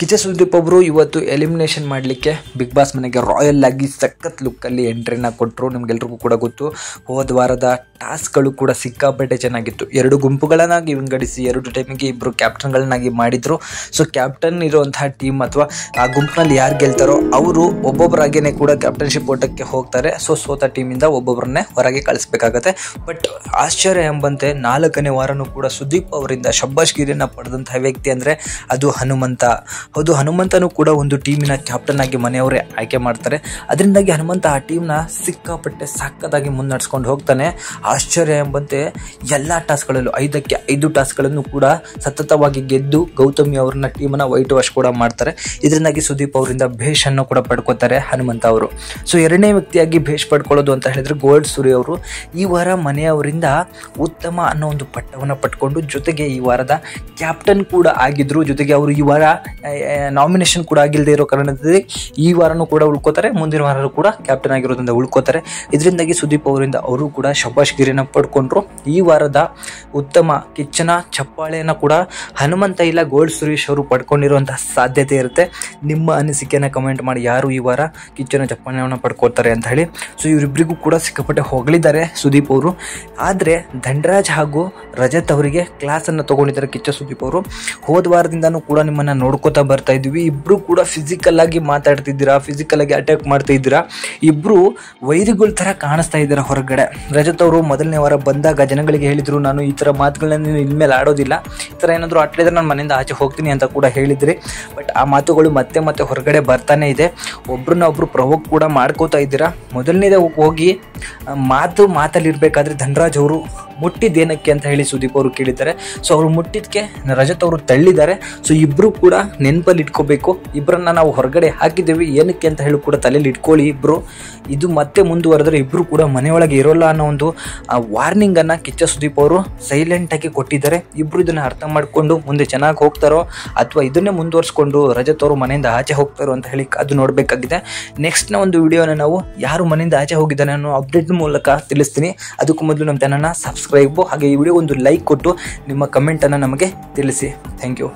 ಕಿಚ್ಚ ಸುದೀಪ್ ಅವರು ಇವತ್ತು ಎಲಿಮಿನೇಷನ್ ಮಾಡಲಿಕ್ಕೆ ಬಿಗ್ ಬಾಸ್ ಮನೆಗೆ ರಾಯಲ್ ಆಗಿ ಸಖತ್ ಲುಕ್ಕಲ್ಲಿ ಎಂಟ್ರಿನ ಕೊಟ್ಟರು. ನಿಮ್ಗೆಲ್ರಿಗೂ ಕೂಡ ಗೊತ್ತು, ಹೋದ ವಾರದ ಟಾಸ್ಕ್ಗಳು ಕೂಡ ಸಿಕ್ಕಾಪಟ್ಟೆ ಚೆನ್ನಾಗಿತ್ತು. 2 ಗುಂಪುಗಳನ್ನಾಗಿ ವಿಂಗಡಿಸಿ 2 ಟೈಮಿಗೆ 2 ಕ್ಯಾಪ್ಟನ್ಗಳನ್ನಾಗಿ ಮಾಡಿದ್ರು. ಸೊ ಕ್ಯಾಪ್ಟನ್ ಇರುವಂತಹ ಟೀಮ್ ಅಥವಾ ಆ ಗುಂಪಿನಲ್ಲಿ ಯಾರು ಗೆಲ್ತಾರೋ ಅವರು ಒಬ್ಬೊಬ್ಬರಾಗೇನೆ ಕೂಡ ಕ್ಯಾಪ್ಟನ್ಶಿಪ್ ಓಟಕ್ಕೆ ಹೋಗ್ತಾರೆ. ಸೊ ಸೋತ ಟೀಮಿಂದ ಒಬ್ಬೊಬ್ಬರನ್ನೇ ಹೊರಗೆ ಕಳಿಸ್ಬೇಕಾಗತ್ತೆ. ಬಟ್ ಆಶ್ಚರ್ಯ ಎಂಬಂತೆ 4ನೇ ವಾರನೂ ಕೂಡ ಸುದೀಪ್ ಅವರಿಂದ ಶಬ್ಬಾಷ್ಗಿರಿಯನ್ನು ಪಡೆದಂತಹ ವ್ಯಕ್ತಿ ಅಂದರೆ ಅದು ಹನುಮಂತ. ಹೌದು, ಹನುಮಂತನೂ ಕೂಡ ಒಂದು ಟೀಮಿನ ಕ್ಯಾಪ್ಟನ್ ಆಗಿ ಮನೆಯವರೇ ಆಯ್ಕೆ ಮಾಡ್ತಾರೆ. ಅದರಿಂದಾಗಿ ಹನುಮಂತ ಆ ಟೀಮ್ನ ಸಿಕ್ಕಾಪಟ್ಟೆ ಸಕ್ಕತ್ತಾಗಿ ಮುನ್ನಡೆಸ್ಕೊಂಡು ಹೋಗ್ತಾನೆ. ಆಶ್ಚರ್ಯ ಎಂಬಂತೆ ಎಲ್ಲ ಟಾಸ್ಕ್ಗಳಲ್ಲೂ 5ಕ್ಕೆ 5 ಟಾಸ್ಕ್ಗಳನ್ನು ಕೂಡ ಸತತವಾಗಿ ಗೆದ್ದು ಗೌತಮಿ ಅವ್ರನ್ನ ಟೀಮನ್ನ ವೈಟ್ ವಾಶ್ ಕೂಡ ಮಾಡ್ತಾರೆ. ಇದರಿಂದಾಗಿ ಸುದೀಪ್ ಅವರಿಂದ ಭೇಷನ್ನು ಕೂಡ ಪಡ್ಕೋತಾರೆ ಹನುಮಂತ ಅವರು. ಸೊ 2ನೇ ವ್ಯಕ್ತಿಯಾಗಿ ಭೇಷ್ ಪಡ್ಕೊಳ್ಳೋದು ಅಂತ ಹೇಳಿದ್ರೆ ಗೋಲ್ಡ್ ಸೂರಿ ಅವರು ಈ ವಾರ ಮನೆಯವರಿಂದ ಉತ್ತಮ ಅನ್ನೋ ಒಂದು ಪಟ್ಟವನ್ನು ಪಡ್ಕೊಂಡು ಜೊತೆಗೆ ಈ ವಾರದ ಕ್ಯಾಪ್ಟನ್ ಕೂಡ ಆಗಿದ್ರು. ಜೊತೆಗೆ ಅವರು ಈ ವಾರ ನಾಮಿನೇಷನ್ ಕೂಡ ಆಗಿಲ್ಲದೆ ಇರೋ ಕಾರಣದಲ್ಲಿ ಈ ವಾರನೂ ಕೂಡ ಉಳ್ಕೋತಾರೆ, ಮುಂದಿನ ವಾರ ಕೂಡ ಕ್ಯಾಪ್ಟನ್ ಆಗಿರೋದ್ರಿಂದ ಉಳ್ಕೋತಾರೆ. ಇದರಿಂದಾಗಿ ಸುದೀಪ್ ಅವರಿಂದ ಅವರು ಕೂಡ ಶಬ್ಬಾಷ್ಗಿರಿಯನ್ನು ಪಡ್ಕೊಂಡ್ರು. ಈ ವಾರದ ಉತ್ತಮ ಕಿಚ್ಚನ ಚಪ್ಪಾಳೆಯನ್ನು ಕೂಡ ಹನುಮಂತ ಇಲ್ಲ ಗೋಲ್ಡ್ ಸುರೇಶ್ ಅವರು ಪಡ್ಕೊಂಡಿರುವಂತಹ ಸಾಧ್ಯತೆ ಇರುತ್ತೆ. ನಿಮ್ಮ ಅನಿಸಿಕೆಯನ್ನು ಕಮೆಂಟ್ ಮಾಡಿ, ಯಾರು ಈ ವಾರ ಕಿಚ್ಚನ ಚಪ್ಪಾಳೆಯನ್ನು ಪಡ್ಕೊಳ್ತಾರೆ ಅಂತ ಹೇಳಿ. ಸೊ ಇವರಿಬ್ಬರಿಗೂ ಕೂಡ ಸಿಕ್ಕಾಪಟ್ಟೆ ಹೊಗಳಿದ್ದಾರೆ ಸುದೀಪ್ ಅವರು. ಆದರೆ ಧನರಾಜ್ ಹಾಗೂ ರಜತ್ ಅವರಿಗೆ ಕ್ಲಾಸನ್ನು ತಗೊಂಡಿದ್ದಾರೆ ಕಿಚ್ಚ ಸುದೀಪ್ ಅವರು. ಹೋದ ವಾರದಿಂದನೂ ಕೂಡ ನಿಮ್ಮನ್ನು ನೋಡ್ಕೋತಾ ಬರ್ತಾ ಇದ್ವಿ. ಇಬ್ಬರು ಕೂಡ ಫಿಸಿಕಲ್ ಆಗಿ ಮಾತಾಡ್ತಿದ್ದೀರಾ, ಫಿಸಿಕಲ್ ಆಗಿ ಅಟ್ಯಾಕ್ ಮಾಡ್ತಾ ಇದ್ದೀರಾ. ಇಬ್ಬರು ವೈರಿಗಳ ಥರ ಕಾಣಿಸ್ತಾ ಇದ್ದೀರಾ ಹೊರಗಡೆ. ರಜತ್ ಅವರು 1ನೇ ವಾರ ಬಂದಾಗ ಜನಗಳಿಗೆ ಹೇಳಿದರು, ನಾನು ಈ ಥರ ಮಾತುಗಳನ್ನ ನೀವು ಇನ್ಮೇಲೆ ಆಡೋದಿಲ್ಲ, ಈ ಥರ ಏನಾದರೂ ಆಟಲಿದ್ರೆ ನಾನು ಮನೆಯಿಂದ ಆಚೆ ಹೋಗ್ತೀನಿ ಅಂತ ಕೂಡ ಹೇಳಿದ್ರಿ. ಬಟ್ ಆ ಮಾತುಗಳು ಮತ್ತೆ ಹೊರಗಡೆ ಬರ್ತಾನೆ ಇದೆ. ಒಬ್ರನ್ನ ಒಬ್ರು ಪ್ರವೋಕ್ ಕೂಡ ಮಾಡ್ಕೋತಾ ಇದ್ದೀರಾ. ಮೊದಲನೇದೇ ಹೋಗಿ ಮಾತಲ್ಲಿರಬೇಕಾದ್ರೆ ಧನರಾಜ್ ಅವರು ಮುಟ್ಟಿದ್ದೇನಕ್ಕೆ ಅಂತ ಹೇಳಿ ಸುದೀಪ್ ಅವರು ಕೇಳಿದ್ದಾರೆ. ಸೊ ಅವರು ಮುಟ್ಟಿದ್ದಕ್ಕೆ ರಜತ್ ಅವರು ತಳ್ಳಿದ್ದಾರೆ. ಸೊ ಇಬ್ಬರು ಕೂಡ ನೆನಪಲ್ಲಿ ಇಟ್ಕೋಬೇಕು, ಇಬ್ಬರನ್ನ ನಾವು ಹೊರಗಡೆ ಹಾಕಿದ್ದೇವೆ ಏನಕ್ಕೆ ಅಂತ ಹೇಳಿ ಕೂಡ ತಲೆಯಲ್ಲಿ ಇಟ್ಕೊಳ್ಳಿ ಇಬ್ಬರು. ಇದು ಮತ್ತೆ ಮುಂದುವರೆದ್ರೆ ಇಬ್ಬರು ಕೂಡ ಮನೆಯೊಳಗೆ ಇರೋಲ್ಲ ಅನ್ನೋ ಒಂದು ವಾರ್ನಿಂಗನ್ನು ಕಿಚ್ಚ ಸುದೀಪ್ ಅವರು ಸೈಲೆಂಟಾಗಿ ಕೊಟ್ಟಿದ್ದಾರೆ. ಇಬ್ಬರು ಇದನ್ನು ಅರ್ಥ ಮಾಡಿಕೊಂಡು ಮುಂದೆ ಚೆನ್ನಾಗಿ ಹೋಗ್ತಾರೋ ಅಥವಾ ಇದನ್ನೇ ಮುಂದುವರಿಸ್ಕೊಂಡು ರಜತ್ ಅವರು ಮನೆಯಿಂದ ಆಚೆ ಹೋಗ್ತಾರೋ ಅಂತ ಹೇಳಿ ಅದು ನೋಡಬೇಕಾಗಿದೆ. ನೆಕ್ಸ್ಟ್ನ ಒಂದು ವಿಡಿಯೋನ ನಾವು ಯಾರು ಮನೆಯಿಂದ ಆಚೆ ಹೋಗಿದ್ದಾನೆ ಅನ್ನೋ ಅಪ್ಡೇಟ್ ಮೂಲಕ ತಿಳಿಸ್ತೀನಿ. ಅದಕ್ಕೂ ಮೊದಲು ನಮ್ಮ ಚಾನಲ್ನ ಸಬ್ಸ್ಕ್ರೈಬು ಹಾಗೆ ಈ ವಿಡಿಯೋ ಒಂದು ಲೈಕ್ ಕೊಟ್ಟು ನಿಮ್ಮ ಕಮೆಂಟನ್ನು ನಮಗೆ ತಿಳಿಸಿ. Thank you.